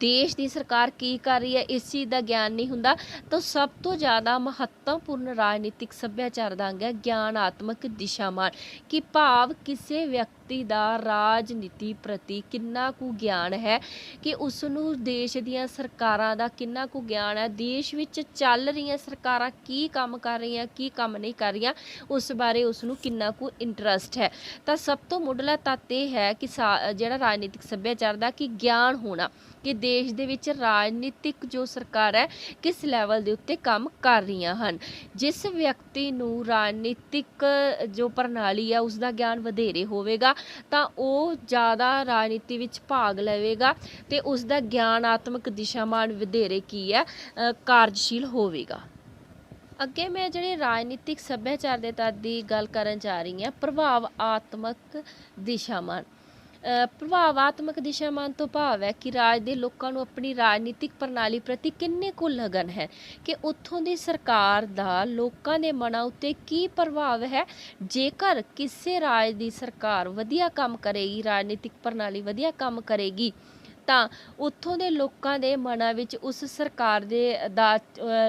ਦੇਸ਼ ਦੀ ਸਰਕਾਰ ਕੀ ਕਰ ਰਹੀ ਹੈ ਇਸ ਚੀਜ਼ ਦਾ ਗਿਆਨ ਨਹੀਂ ਹੁੰਦਾ। ਤਾਂ ਸਭ ਤੋਂ ਜ਼ਿਆਦਾ ਮਹੱਤਵਪੂਰਨ ਰਾਜਨੀਤਿਕ ਸੱਭਿਆਚਾਰ ਦਾ ਅੰਗ ਹੈ ਗਿਆਨਾਤਮਕ ਦਿਸ਼ਾਮਾਨ। ਕਿ ਭਾਵ ਕਿਸੇ ਵਿਅਕਤੀ ਦਾ ਰਾਜਨੀਤੀ ਪ੍ਰਤੀ ਕਿੰਨਾ ਕੁ ਗਿਆਨ ਹੈ, ਕਿ ਉਸ ਨੂੰ ਦੇਸ਼ ਦੀਆਂ ਸਰਕਾਰਾਂ ਦਾ ਕਿੰਨਾ ਕੁ ਗਿਆਨ ਹੈ, ਦੇਸ਼ ਵਿੱਚ ਚੱਲ ਰਹੀਆਂ ਸਰਕਾਰਾਂ ਕੀ ਕੰਮ ਕਰ ਰਹੀਆਂ, ਕੀ ਕੰਮ ਨਹੀਂ ਕਰ ਰਹੀਆਂ, ਉਸ ਬਾਰੇ ਉਸ ਨੂੰ ਕਿੰਨਾ ਕੁ ਇੰਟਰਸਟ ਹੈ। ਤਾਂ ਸਭ ਤੋਂ ਮੁੱਢਲਾ ਤੱਤ ਇਹ ਹੈ ਕਿ ਜਿਹੜਾ ਰਾਜਨੀਤਿਕ ਸੱਭਿਆਚਾਰ ਦਾ ਕਿ ਗਿਆਨ ਹੋਣਾ, ਕਿ ਦੇਸ਼ ਦੇ ਵਿੱਚ ਰਾਜਨੀਤਿਕ ਜੋ ਸਰਕਾਰ ਹੈ ਕਿਸ ਲੈਵਲ ਦੇ ਉੱਤੇ ਕੰਮ ਕਰ ਰਹੀਆਂ ਹਨ। ਜਿਸ ਵਿਅਕਤੀ ਨੂੰ ਰਾਜਨੀਤਿਕ ਜੋ ਪ੍ਰਣਾਲੀ ਹੈ ਉਸ ਦਾ ਗਿਆਨ ਵਧੇਰੇ ਹੋਵੇਗਾ ਤਾਂ ਉਹ ਜ਼ਿਆਦਾ ਰਾਜਨੀਤੀ ਵਿੱਚ ਭਾਗ ਲਵੇਗਾ ਅਤੇ ਉਸ ਦਾ ਗਿਆਨਾਤਮਕ ਦਿਸ਼ਾਮਾਨ ਵਧੇਰੇ ਕੀ ਹੈ ਕਾਰਜਸ਼ੀਲ ਹੋਵੇਗਾ। ਅੱਗੇ ਮੈਂ ਜਿਹੜੇ ਰਾਜਨੀਤਿਕ ਸੱਭਿਆਚਾਰ ਦੇ ਤੱਤ ਦੀ ਗੱਲ ਕਰਨ ਜਾ ਰਹੀ ਹਾਂ, ਪ੍ਰਭਾਵਾਤਮਕ ਦਿਸ਼ਾਮਾਨ। ਪ੍ਰਭਾਵਾਤਮਕ ਦਿਸ਼ਾਮਾਨ ਤੋਂ ਭਾਵ ਹੈ ਕਿ ਰਾਜ ਦੇ ਲੋਕਾਂ ਨੂੰ ਆਪਣੀ ਰਾਜਨੀਤਿਕ ਪ੍ਰਣਾਲੀ ਪ੍ਰਤੀ ਕਿੰਨੇ ਕੁ ਲਗਨ ਹੈ, ਕਿ ਉੱਥੋਂ ਦੀ ਸਰਕਾਰ ਦਾ ਲੋਕਾਂ ਦੇ ਮਨਾਂ ਉੱਤੇ ਕੀ ਪ੍ਰਭਾਵ ਹੈ। ਜੇਕਰ ਕਿਸੇ ਰਾਜ ਦੀ ਸਰਕਾਰ ਵਧੀਆ ਕੰਮ ਕਰੇਗੀ, ਰਾਜਨੀਤਿਕ ਪ੍ਰਣਾਲੀ ਵਧੀਆ ਕੰਮ ਕਰੇਗੀ, ਤਾਂ ਉੱਥੋਂ ਦੇ ਲੋਕਾਂ ਦੇ ਮਨਾਂ ਵਿੱਚ ਉਸ ਸਰਕਾਰ ਦਾ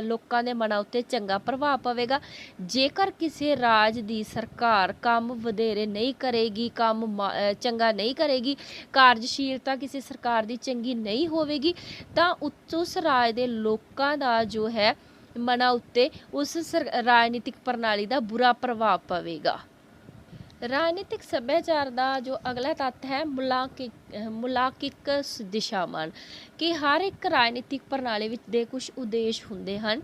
ਲੋਕਾਂ ਦੇ ਮਨਾਂ ਉੱਤੇ ਚੰਗਾ ਪ੍ਰਭਾਵ ਪਵੇਗਾ। ਜੇਕਰ ਕਿਸੇ ਰਾਜ ਦੀ ਸਰਕਾਰ ਕੰਮ ਵਧੇਰੇ ਨਹੀਂ ਕਰੇਗੀ, ਕੰਮ ਚੰਗਾ ਨਹੀਂ ਕਰੇਗੀ, ਕਾਰਜਸ਼ੀਲਤਾ ਕਿਸੇ ਸਰਕਾਰ ਦੀ ਚੰਗੀ ਨਹੀਂ ਹੋਵੇਗੀ, ਤਾਂ ਉਸ ਰਾਜ ਦੇ ਲੋਕਾਂ ਦਾ ਜੋ ਹੈ ਮਨਾਂ ਉੱਤੇ ਉਸ ਰਾਜਨੀਤਿਕ ਪ੍ਰਣਾਲੀ ਦਾ ਬੁਰਾ ਪ੍ਰਭਾਵ ਪਵੇਗਾ। ਰਾਜਨੀਤਿਕ ਸੱਭਿਆਚਾਰ ਦਾ ਜੋ ਅਗਲਾ ਤੱਤ ਹੈ ਮੁਲਾਂਕਿਕ ਦਿਸ਼ਾਮਾਨ। ਕਿ ਹਰ ਇੱਕ ਰਾਜਨੀਤਿਕ ਪ੍ਰਣਾਲੀ ਵਿੱਚ ਦੇ ਕੁਝ ਉਦੇਸ਼ ਹੁੰਦੇ ਹਨ।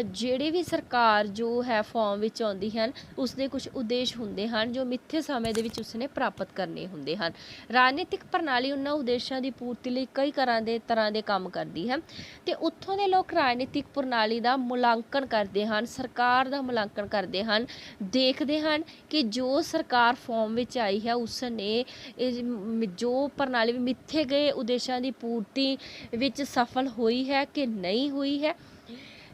ਜਿਹੜੀ ਵੀ ਸਰਕਾਰ ਜੋ ਹੈ ਫਾਰਮ ਵਿੱਚ ਆਉਂਦੀ ਹਨ ਉਸ ਦੇ ਕੁਝ ਉਦੇਸ਼ ਹੁੰਦੇ ਹਨ ਜੋ ਮਿੱਥੇ ਸਮੇਂ ਦੇ ਵਿੱਚ ਉਸਨੇ ਪ੍ਰਾਪਤ ਕਰਨੇ ਹੁੰਦੇ ਹਨ। ਰਾਜਨੀਤਿਕ ਪ੍ਰਣਾਲੀ ਉਹਨਾਂ ਉਦੇਸ਼ਾਂ ਦੀ ਪੂਰਤੀ ਲਈ ਕਈ ਤਰ੍ਹਾਂ ਦੇ ਕੰਮ ਕਰਦੀ ਹੈ ਅਤੇ ਉੱਥੋਂ ਦੇ ਲੋਕ ਰਾਜਨੀਤਿਕ ਪ੍ਰਣਾਲੀ ਦਾ ਮੁਲਾਂਕਣ ਕਰਦੇ ਹਨ, ਸਰਕਾਰ ਦਾ ਮੁਲਾਂਕਣ ਕਰਦੇ ਹਨ, ਦੇਖਦੇ ਹਨ ਕਿ ਜੋ ਸਰਕਾਰ ਫਾਰਮ ਵਿੱਚ ਆਈ ਹੈ ਉਸ ਨੇ ਜੋ ਪ੍ਰਣਾਲੀ ਮਿੱਥੇ ਗਏ ਉਦੇਸ਼ਾਂ ਦੀ ਪੂਰਤੀ ਵਿੱਚ ਸਫਲ ਹੋਈ ਹੈ ਕਿ ਨਹੀਂ ਹੋਈ ਹੈ।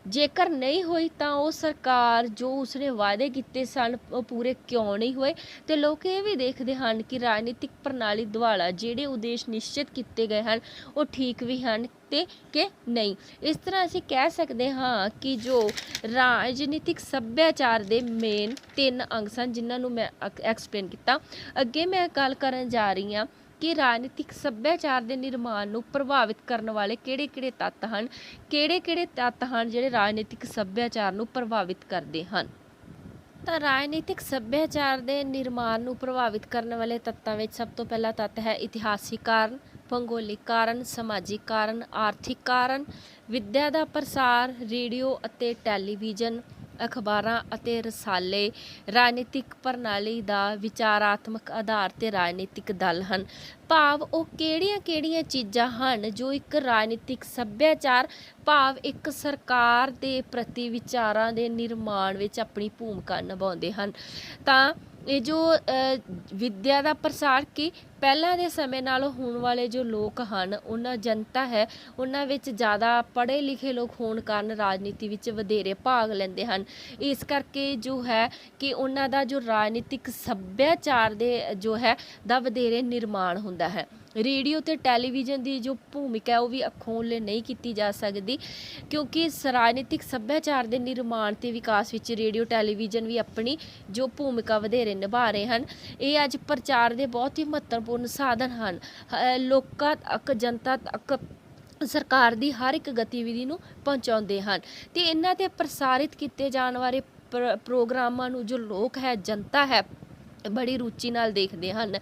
ਜੇਕਰ ਨਹੀਂ ਹੋਈ ਤਾਂ ਉਹ ਸਰਕਾਰ ਜੋ ਉਸਨੇ ਵਾਅਦੇ ਕੀਤੇ ਸਨ ਉਹ ਪੂਰੇ ਕਿਉਂ ਨਹੀਂ ਹੋਏ। ਅਤੇ ਲੋਕ ਇਹ ਵੀ ਦੇਖਦੇ ਹਨ ਕਿ ਰਾਜਨੀਤਿਕ ਪ੍ਰਣਾਲੀ ਦੁਆਰਾ ਜਿਹੜੇ ਉਦੇਸ਼ ਨਿਸ਼ਚਿਤ ਕੀਤੇ ਗਏ ਹਨ ਉਹ ਠੀਕ ਵੀ ਹਨ ਤੇ ਕਿ ਨਹੀਂ। ਇਸ ਤਰ੍ਹਾਂ ਅਸੀਂ ਕਹਿ ਸਕਦੇ ਹਾਂ ਕਿ ਜੋ ਰਾਜਨੀਤਿਕ ਸੱਭਿਆਚਾਰ ਦੇ ਮੇਨ 3 ਅੰਗ ਸਨ ਜਿਨ੍ਹਾਂ ਨੂੰ ਮੈਂ ਐਕਸਪਲੇਨ ਕੀਤਾ। ਅੱਗੇ ਮੈਂ ਗੱਲ ਕਰਨ ਜਾ ਰਹੀ ਹਾਂ ਕਿ ਰਾਜਨੀਤਿਕ ਸੱਭਿਆਚਾਰ ਦੇ ਨਿਰਮਾਣ ਨੂੰ ਪ੍ਰਭਾਵਿਤ ਕਰਨ ਵਾਲੇ ਕਿਹੜੇ ਤੱਤ ਹਨ, ਕਿਹੜੇ ਤੱਤ ਹਨ ਜਿਹੜੇ ਰਾਜਨੀਤਿਕ ਸੱਭਿਆਚਾਰ ਨੂੰ ਪ੍ਰਭਾਵਿਤ ਕਰਦੇ ਹਨ। ਤਾਂ ਰਾਜਨੀਤਿਕ ਸੱਭਿਆਚਾਰ ਦੇ ਨਿਰਮਾਣ ਨੂੰ ਪ੍ਰਭਾਵਿਤ ਕਰਨ ਵਾਲੇ ਤੱਤਾਂ ਵਿੱਚ ਸਭ ਤੋਂ ਪਹਿਲਾ ਤੱਤ ਹੈ ਇਤਿਹਾਸਿਕ ਕਾਰਨ, ਭੂਗੋਲਿਕ ਕਾਰਨ, ਸਮਾਜਿਕ ਕਾਰਨ, ਆਰਥਿਕ ਕਾਰਨ, ਵਿੱਦਿਆ ਦਾ ਪ੍ਰਸਾਰ, ਰੇਡੀਓ ਅਤੇ ਟੈਲੀਵਿਜ਼ਨ, ਅਖਬਾਰਾਂ ਅਤੇ ਰਸਾਲੇ, ਰਾਜਨੀਤਿਕ ਪ੍ਰਣਾਲੀ ਦਾ ਵਿਚਾਰਾਤਮਕ ਆਧਾਰ ਤੇ ਰਾਜਨੀਤਿਕ ਦਲ ਹਨ। ਭਾਵ ਉਹ ਕਿਹੜੀਆਂ ਚੀਜ਼ਾਂ ਹਨ ਜੋ ਇੱਕ ਰਾਜਨੀਤਿਕ ਸੱਭਿਆਚਾਰ ਭਾਵ ਇੱਕ ਸਰਕਾਰ ਦੇ ਪ੍ਰਤੀ ਵਿਚਾਰਾਂ ਦੇ ਨਿਰਮਾਣ ਵਿੱਚ ਆਪਣੀ ਭੂਮਿਕਾ ਨਿਭਾਉਂਦੇ ਹਨ। ਤਾਂ ਇਹ ਜੋ ਵਿੱਦਿਆ ਦਾ ਪ੍ਰਸਾਰ ਕਿ ਪਹਿਲਾਂ ਦੇ ਸਮੇਂ ਨਾਲ ਹੁਣ ਵਾਲੇ ਜੋ ਲੋਕ ਹਨ, ਉਹਨਾਂ ਜਨਤਾ ਹੈ, ਉਹਨਾਂ ਵਿੱਚ ਜ਼ਿਆਦਾ ਪੜ੍ਹੇ ਲਿਖੇ ਲੋਕ ਹੋਣ ਕਾਰਨ ਰਾਜਨੀਤੀ ਵਿੱਚ ਵਧੇਰੇ ਭਾਗ ਲੈਂਦੇ ਹਨ। ਇਸ ਕਰਕੇ ਜੋ ਹੈ ਕਿ ਉਹਨਾਂ ਦਾ ਜੋ ਰਾਜਨੀਤਿਕ ਸੱਭਿਆਚਾਰ ਦੇ ਜੋ ਹੈ ਦਾ ਵਧੇਰੇ ਨਿਰਮਾਣ ਹੁੰਦਾ ਹੈ। ਰੇਡੀਓ ਤੇ ਟੈਲੀਵਿਜ਼ਨ ਦੀ ਜੋ ਭੂਮਿਕਾ ਹੈ ਉਹ ਵੀ ਅੱਖੋਂ ਓਹਲੇ ਨਹੀਂ ਕੀਤੀ ਜਾ ਸਕਦੀ, ਕਿਉਂਕਿ ਰਾਜਨੀਤਿਕ ਸੱਭਿਆਚਾਰ ਦੇ ਨਿਰਮਾਣ ਤੇ ਵਿਕਾਸ ਵਿੱਚ ਰੇਡੀਓ ਟੈਲੀਵਿਜ਼ਨ ਵੀ ਆਪਣੀ ਜੋ ਭੂਮਿਕਾ ਵਧੇਰੇ ਨਿਭਾ ਰਹੇ ਹਨ। ਇਹ ਅੱਜ ਪ੍ਰਚਾਰ ਦੇ ਬਹੁਤ ਹੀ ਮਹੱਤਵਪੂਰਨ ਸਾਧਨ ਹਨ। ਲੋਕਾਂ ਤੱਕ, ਜਨਤਾ ਤੱਕ ਸਰਕਾਰ ਦੀ ਹਰ ਇੱਕ ਗਤੀਵਿਧੀ ਨੂੰ ਪਹੁੰਚਾਉਂਦੇ ਹਨ ਤੇ ਇਹਨਾਂ ਤੇ ਪ੍ਰਸਾਰਿਤ ਕੀਤੇ ਜਾਣ ਵਾਲੇ ਪ੍ਰੋਗਰਾਮਾਂ ਨੂੰ ਜੋ ਲੋਕ ਹੈ, ਜਨਤਾ ਹੈ, ਬੜੀ ਰੁਚੀ ਨਾਲ ਦੇਖਦੇ ਹਨ।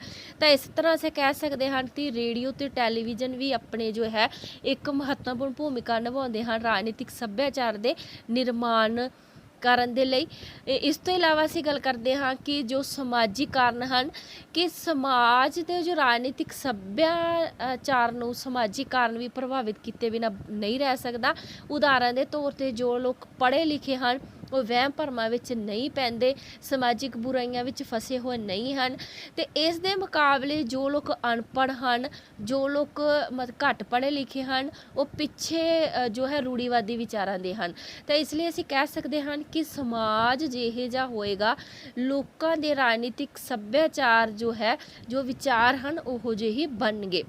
ਤਾਂ ਇਸ ਤਰ੍ਹਾਂ ਅਸੀਂ ਕਹਿ ਸਕਦੇ ਹਨ ਕਿ ਰੇਡੀਓ ਤੇ ਟੈਲੀਵਿਜ਼ਨ ਵੀ ਆਪਣੇ ਜੋ ਹੈ ਇੱਕ ਮਹੱਤਵਪੂਰਨ ਭੂਮਿਕਾ ਨਿਭਾਉਂਦੇ ਹਨ ਰਾਜਨੀਤਿਕ ਸੱਭਿਆਚਾਰ ਦੇ ਨਿਰਮਾਣ ਕਰਨ ਦੇ ਲਈ। ਇਸ ਤੋਂ ਇਲਾਵਾ ਅਸੀਂ ਗੱਲ ਕਰਦੇ ਹਾਂ ਕਿ ਜੋ ਸਮਾਜਿਕ ਕਾਰਨ ਹਨ, ਕਿ ਸਮਾਜ ਦੇ ਜੋ ਰਾਜਨੀਤਿਕ ਸੱਭਿਆਚਾਰ ਨੂੰ ਸਮਾਜਿਕ ਕਾਰਨ ਵੀ ਪ੍ਰਭਾਵਿਤ ਕੀਤੇ ਬਿਨਾਂ ਨਹੀਂ ਰਹਿ ਸਕਦਾ। ਉਦਾਹਰਨ ਦੇ ਤੌਰ 'ਤੇ ਜੋ ਲੋਕ ਪੜ੍ਹੇ ਲਿਖੇ ਹਨ ਉਹ ਵਹਿਮ ਭਰਮਾਂ ਵਿੱਚ ਨਹੀਂ ਪੈਂਦੇ, ਸਮਾਜਿਕ ਬੁਰਾਈਆਂ ਵਿੱਚ ਫਸੇ ਹੋਏ ਨਹੀਂ ਹਨ। ਤੇ ਇਸ ਦੇ ਮੁਕਾਬਲੇ ਜੋ ਲੋਕ ਅਨਪੜ੍ਹ ਹਨ, ਜੋ ਲੋਕ ਘੱਟ ਪੜ੍ਹੇ ਲਿਖੇ ਹਨ, ਉਹ ਪਿੱਛੇ ਜੋ ਹੈ ਰੂੜੀਵਾਦੀ ਵਿਚਾਰਾਂ ਦੇ ਹਨ। ਤਾਂ ਇਸ ਲਈ ਅਸੀਂ ਕਹਿ ਸਕਦੇ ਹਨ ਕਿ ਸਮਾਜ ਜਿਹੇ ਜਿਹਾ ਹੋਏਗਾ, ਲੋਕਾਂ ਦੇ ਰਾਜਨੀਤਿਕ ਸੱਭਿਆਚਾਰ ਜੋ ਹੈ, ਜੋ ਵਿਚਾਰ ਹਨ, ਉਹੋ ਜਿਹੇ ਹੀ ਬਣਨਗੇ।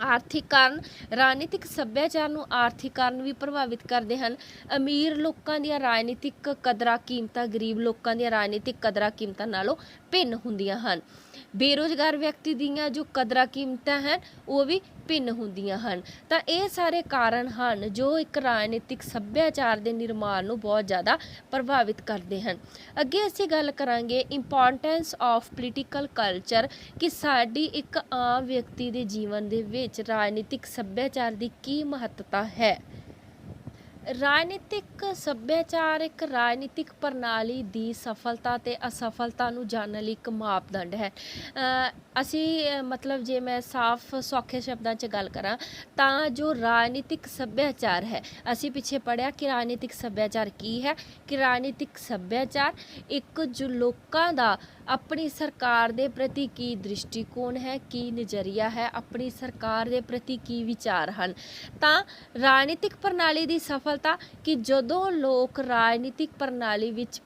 ਆਰਥਿਕ ਕਾਰਨ, ਰਾਜਨੀਤਿਕ ਸੱਭਿਆਚਾਰ ਨੂੰ ਆਰਥਿਕ ਕਾਰਨ ਵੀ ਪ੍ਰਭਾਵਿਤ ਕਰਦੇ ਹਨ। ਅਮੀਰ ਲੋਕਾਂ ਦੀਆਂ ਰਾਜਨੀਤਿਕ ਕਦਰਾਂ ਕੀਮਤਾਂ ਗਰੀਬ ਲੋਕਾਂ ਦੀਆਂ ਰਾਜਨੀਤਿਕ ਕਦਰਾਂ ਕੀਮਤਾਂ ਨਾਲੋਂ ਭਿੰਨ ਹੁੰਦੀਆਂ ਹਨ। ਬੇਰੁਜ਼ਗਾਰ ਵਿਅਕਤੀ ਦੀਆਂ ਜੋ ਕਦਰਾਂ ਕੀਮਤਾਂ ਹਨ ਉਹ ਵੀ ਭਿੰਨ ਹੁੰਦੀਆਂ ਹਨ। ਤਾਂ ਇਹ ਸਾਰੇ ਕਾਰਨ ਹਨ ਜੋ ਇੱਕ ਰਾਜਨੀਤਿਕ ਸੱਭਿਆਚਾਰ ਦੇ ਨਿਰਮਾਣ ਨੂੰ ਬਹੁਤ ਜ਼ਿਆਦਾ ਪ੍ਰਭਾਵਿਤ ਕਰਦੇ ਹਨ। ਅੱਗੇ ਅਸੀਂ ਗੱਲ ਕਰਾਂਗੇ ਇੰਪੋਰਟੈਂਸ ਆਫ ਪੋਲੀਟੀਕਲ ਕਲਚਰ, ਕਿ ਸਾਡੀ ਇੱਕ ਆਮ ਵਿਅਕਤੀ ਦੇ ਜੀਵਨ ਦੇ ਵਿੱਚ ਰਾਜਨੀਤਿਕ ਸੱਭਿਆਚਾਰ ਦੀ ਕੀ ਮਹੱਤਤਾ ਹੈ। ਰਾਜਨੀਤਿਕ ਸੱਭਿਆਚਾਰ ਇੱਕ ਰਾਜਨੀਤਿਕ ਪ੍ਰਣਾਲੀ ਦੀ ਸਫਲਤਾ ਤੇ ਅਸਫਲਤਾ ਨੂੰ ਜਾਣਨ ਲਈ ਇੱਕ ਮਾਪਦੰਡ ਹੈ। ਅਸੀਂ ਮਤਲਬ ਜੇ ਮੈਂ ਸਾਫ਼ ਸੌਖੇ ਸ਼ਬਦਾਂ 'ਚ ਗੱਲ ਕਰਾਂ ਤਾਂ ਜੋ ਰਾਜਨੀਤਿਕ ਸੱਭਿਆਚਾਰ ਹੈ, ਅਸੀਂ ਪਿੱਛੇ ਪੜ੍ਹਿਆ ਕਿ ਰਾਜਨੀਤਿਕ ਸੱਭਿਆਚਾਰ ਕੀ ਹੈ, ਕਿ ਰਾਜਨੀਤਿਕ ਸੱਭਿਆਚਾਰ ਇੱਕ ਜੋ ਲੋਕਾਂ ਦਾ ਆਪਣੀ ਸਰਕਾਰ ਦੇ ਪ੍ਰਤੀ ਕੀ ਦ੍ਰਿਸ਼ਟੀਕੋਣ ਹੈ, ਕੀ ਨਜ਼ਰੀਆ ਹੈ, ਆਪਣੀ ਸਰਕਾਰ ਦੇ ਪ੍ਰਤੀ ਕੀ ਵਿਚਾਰ ਹਨ। ਤਾਂ ਰਾਜਨੀਤਿਕ ਪ੍ਰਣਾਲੀ ਦੀ ਸਫਲਤਾ, ਕਿ ਜਦੋਂ ਲੋਕ ਰਾਜਨੀਤਿਕ ਪ੍ਰਣਾਲੀ ਵਿੱਚ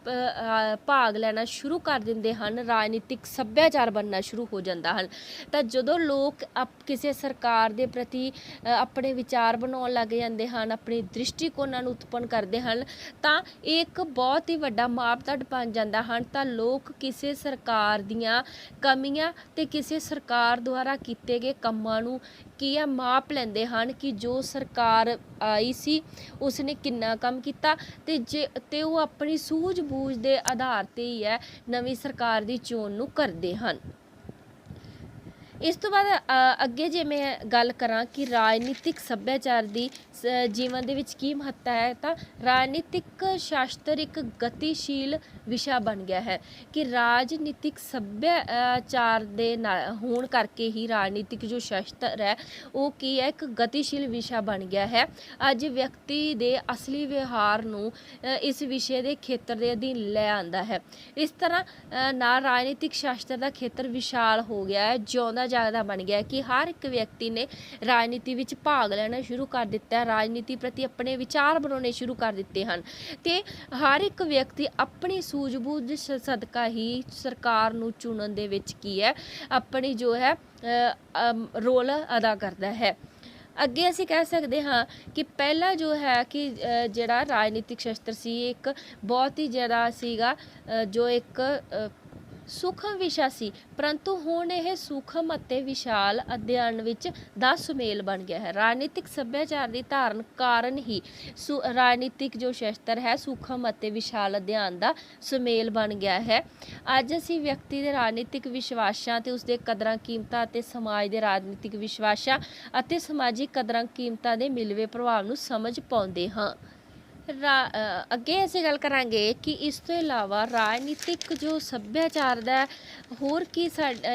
ਭਾਗ ਲੈਣਾ ਸ਼ੁਰੂ ਕਰ ਦਿੰਦੇ ਹਨ, ਰਾਜਨੀਤਿਕ ਸੱਭਿਆਚਾਰ ਬਣਨਾ ਸ਼ੁਰੂ ਹੋ ਜਾਂਦਾ ਹਨ। ਤਾਂ ਜਦੋਂ ਲੋਕ ਕਿਸੇ ਸਰਕਾਰ ਦੇ ਪ੍ਰਤੀ ਆਪਣੇ ਵਿਚਾਰ ਬਣਾਉਣ ਲੱਗ ਜਾਂਦੇ ਹਨ, ਆਪਣੇ ਦ੍ਰਿਸ਼ਟੀਕੋਣਾਂ ਨੂੰ ਉਤਪੰਨ ਕਰਦੇ ਹਨ, ਤਾਂ ਇਹ ਇੱਕ ਬਹੁਤ ਹੀ ਵੱਡਾ ਮਾਪਦੰਡ ਬਣ ਜਾਂਦਾ ਹਨ। ਤਾਂ ਲੋਕ ਕਿਸੇ ਸਰਕਾਰ ਦੀਆਂ ਕਮੀਆਂ ਤੇ ਕਿਸੇ ਸਰਕਾਰ ਦੁਆਰਾ ਕੀਤੇ ਗਏ ਕੰਮਾਂ ਨੂੰ ਕੀ ਆ ਮਾਪ ਲੈਂਦੇ ਹਨ, ਕਿ ਜੋ ਸਰਕਾਰ ਆਈ ਸੀ ਉਸਨੇ ਕਿੰਨਾ ਕੰਮ ਕੀਤਾ ਤੇ ਉਹ ਆਪਣੀ ਸੂਝ-ਬੂਝ ਦੇ ਆਧਾਰ ਤੇ ਹੀ ਹੈ ਨਵੀਂ ਸਰਕਾਰ ਦੀ ਚੋਣ ਨੂੰ ਕਰਦੇ ਹਨ। ਇਸ ਤੋਂ ਬਾਅਦ ਅੱਗੇ ਜੇ ਮੈਂ ਗੱਲ ਕਰਾਂ ਕਿ ਰਾਜਨੀਤਿਕ ਸੱਭਿਆਚਾਰ ਦੀ ਜੀਵਨ ਦੇ ਵਿੱਚ ਕੀ ਮਹੱਤਤਾ ਹੈ, ਤਾਂ ਰਾਜਨੀਤਿਕ ਸ਼ਾਸਤਰ ਇੱਕ ਗਤੀਸ਼ੀਲ ਵਿਸ਼ਾ ਬਣ ਗਿਆ ਹੈ, ਕਿ ਰਾਜਨੀਤਿਕ ਸੱਭਿਆਚਾਰ ਦੇ ਹੋਣ ਕਰਕੇ ਹੀ ਰਾਜਨੀਤਿਕ ਜੋ ਸ਼ਾਸਤਰ ਹੈ ਉਹ ਕੀ ਹੈ, ਇੱਕ ਗਤੀਸ਼ੀਲ ਵਿਸ਼ਾ ਬਣ ਗਿਆ ਹੈ। ਅੱਜ ਵਿਅਕਤੀ ਦੇ ਅਸਲੀ ਵਿਵਹਾਰ ਨੂੰ ਇਸ ਵਿਸ਼ੇ ਦੇ ਖੇਤਰ ਦੇ ਅਧੀਨ ਲੈ ਆਉਂਦਾ ਹੈ। ਇਸ ਤਰ੍ਹਾਂ ਨਾਲ ਰਾਜਨੀਤਿਕ ਸ਼ਾਸਤਰ ਦਾ ਖੇਤਰ ਵਿਸ਼ਾਲ ਹੋ ਗਿਆ ਹੈ, ਜਿਉਂਦਾ ਜਾਗਦਾ ਬਣ ਗਿਆ, ਕਿ ਹਰ ਇੱਕ ਵਿਅਕਤੀ ਨੇ ਰਾਜਨੀਤੀ ਵਿੱਚ ਭਾਗ ਲੈਣਾ ਸ਼ੁਰੂ ਕਰ ਦਿੱਤਾ ਹੈ, ਰਾਜਨੀਤੀ ਪ੍ਰਤੀ ਆਪਣੇ ਵਿਚਾਰ ਬਣਾਉਣੇ ਸ਼ੁਰੂ ਕਰ ਦਿੱਤੇ ਹਨ ਤੇ ਹਰ ਇੱਕ ਵਿਅਕਤੀ ਆਪਣੀ ਸੂਝ-ਬੂਝ ਸਦਕਾ ਹੀ ਸਰਕਾਰ ਨੂੰ ਚੁਣਨ ਦੇ ਵਿੱਚ ਕੀ ਹੈ, ਆਪਣੀ ਜੋ ਹੈ ਰੋਲ ਅਦਾ ਕਰਦਾ ਹੈ। ਅੱਗੇ ਅਸੀਂ ਕਹਿ ਸਕਦੇ ਹਾਂ ਕਿ ਪਹਿਲਾਂ ਜੋ ਹੈ ਕਿ ਜਿਹੜਾ ਰਾਜਨੀਤਿਕ ਸ਼ਾਸਤਰ ਸੀ ਇੱਕ ਬਹੁਤ ਹੀ ਜ਼ਿਆਦਾ ਸੀਗਾ ਜੋ ਇੱਕ ਸੂਖਮ ਵਿਸ਼ਾ ਸੀ, ਪਰੰਤੂ ਹੁਣ ਇਹ ਸੂਖਮ ਅਤੇ ਵਿਸ਼ਾਲ ਅਧਿਐਨ ਵਿੱਚ ਦਾ ਸੁਮੇਲ ਬਣ ਗਿਆ ਹੈ। ਰਾਜਨੀਤਿਕ ਸੱਭਿਆਚਾਰ ਦੀ ਧਾਰਨ ਕਾਰਨ ਹੀ ਰਾਜਨੀਤਿਕ ਜੋ ਸ਼ਾਸਤਰ ਹੈ ਸੂਖਮ ਅਤੇ ਵਿਸ਼ਾਲ ਅਧਿਐਨ ਦਾ ਸੁਮੇਲ ਬਣ ਗਿਆ ਹੈ। ਅੱਜ ਅਸੀਂ ਵਿਅਕਤੀ ਦੇ ਰਾਜਨੀਤਿਕ ਵਿਸ਼ਵਾਸਾਂ ਤੇ ਉਸਦੇ ਕਦਰਾਂ ਕੀਮਤਾਂ ਅਤੇ ਸਮਾਜ ਦੇ ਰਾਜਨੀਤਿਕ ਵਿਸ਼ਵਾਸਾਂ ਅਤੇ ਸਮਾਜਿਕ ਕਦਰਾਂ ਕੀਮਤਾਂ ਦੇ ਮਿਲਵੇਂ ਪ੍ਰਭਾਵ ਨੂੰ ਸਮਝ ਪਾਉਂਦੇ ਹਾਂ। ਅੱਗੇ ਅਸੀਂ ਗੱਲ ਕਰਾਂਗੇ ਕਿ ਇਸ ਤੋਂ ਇਲਾਵਾ ਰਾਜਨੀਤਿਕ ਜੋ ਸੱਭਿਆਚਾਰ ਦਾ ਹੋਰ ਕੀ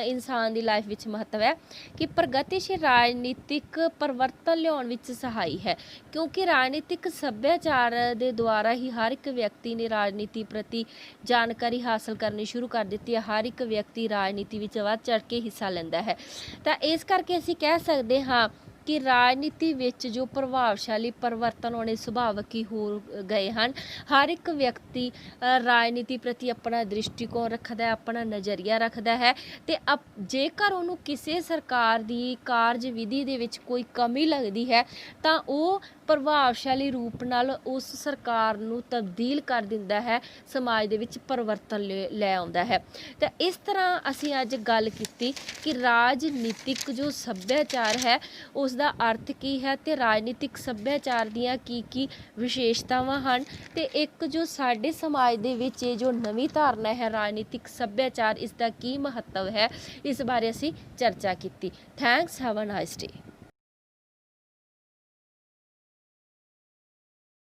ਇਨਸਾਨ ਦੀ ਲਾਈਫ ਵਿੱਚ ਮਹੱਤਵ ਹੈ ਕਿ ਪ੍ਰਗਤੀਸ਼ੀਲ ਰਾਜਨੀਤਿਕ ਪਰਿਵਰਤਨ ਲਿਆਉਣ ਵਿੱਚ ਸਹਾਈ ਹੈ, ਕਿਉਂਕਿ ਰਾਜਨੀਤਿਕ ਸੱਭਿਆਚਾਰ ਦੇ ਦੁਆਰਾ ਹੀ ਹਰ ਇੱਕ ਵਿਅਕਤੀ ਨੇ ਰਾਜਨੀਤੀ ਪ੍ਰਤੀ ਜਾਣਕਾਰੀ ਹਾਸਲ ਕਰਨੀ ਸ਼ੁਰੂ ਕਰ ਦਿੱਤੀ ਹੈ। ਹਰ ਇੱਕ ਵਿਅਕਤੀ ਰਾਜਨੀਤੀ ਵਿੱਚ ਵੱਧ ਚੜ੍ਹ ਕੇ ਹਿੱਸਾ ਲੈਂਦਾ ਹੈ। ਤਾਂ ਇਸ ਕਰਕੇ ਅਸੀਂ ਕਹਿ ਸਕਦੇ ਹਾਂ ਕਿ ਰਾਜਨੀਤੀ ਵਿੱਚ ਜੋ ਪ੍ਰਭਾਵਸ਼ਾਲੀ ਪਰਿਵਰਤਨ ਆਉਣੇ ਸੁਭਾਵਿਕ ਹੀ ਹੋ ਗਏ ਹਨ। ਹਰ ਇੱਕ ਵਿਅਕਤੀ ਰਾਜਨੀਤੀ ਪ੍ਰਤੀ ਆਪਣਾ ਦ੍ਰਿਸ਼ਟੀਕੋਣ ਰੱਖਦਾ ਹੈ, ਆਪਣਾ ਨਜ਼ਰੀਆ ਰੱਖਦਾ ਹੈ ਅਤੇ ਜੇਕਰ ਉਹਨੂੰ ਕਿਸੇ ਸਰਕਾਰ ਦੀ ਕਾਰਜ ਵਿਧੀ ਦੇ ਵਿੱਚ ਕੋਈ ਕਮੀ ਲੱਗਦੀ ਹੈ ਤਾਂ ਉਹ ਪ੍ਰਭਾਵਸ਼ਾਲੀ ਰੂਪ ਨਾਲ ਉਸ ਸਰਕਾਰ ਨੂੰ ਤਬਦੀਲ ਕਰ ਦਿੰਦਾ ਹੈ, ਸਮਾਜ ਦੇ ਵਿੱਚ ਪਰਿਵਰਤਨ ਲੈ ਆਉਂਦਾ ਹੈ। ਤਾਂ ਇਸ ਤਰ੍ਹਾਂ ਅਸੀਂ ਅੱਜ ਗੱਲ ਕੀਤੀ ਕਿ ਰਾਜਨੀਤਿਕ ਜੋ ਸੱਭਿਆਚਾਰ ਹੈ ਉਸ ਦਾ ਅਰਥ ਕੀ ਹੈ ਅਤੇ ਰਾਜਨੀਤਿਕ ਸੱਭਿਆਚਾਰ ਦੀਆਂ ਕੀ ਵਿਸ਼ੇਸ਼ਤਾਵਾਂ ਹਨ, ਅਤੇ ਇੱਕ ਜੋ ਸਾਡੇ ਸਮਾਜ ਦੇ ਵਿੱਚ ਇਹ ਜੋ ਨਵੀਂ ਧਾਰਨਾ ਹੈ ਰਾਜਨੀਤਿਕ ਸੱਭਿਆਚਾਰ, ਇਸ ਦਾ ਕੀ ਮਹੱਤਵ ਹੈ, ਇਸ ਬਾਰੇ ਅਸੀਂ ਚਰਚਾ ਕੀਤੀ। Thanks, have a nice day.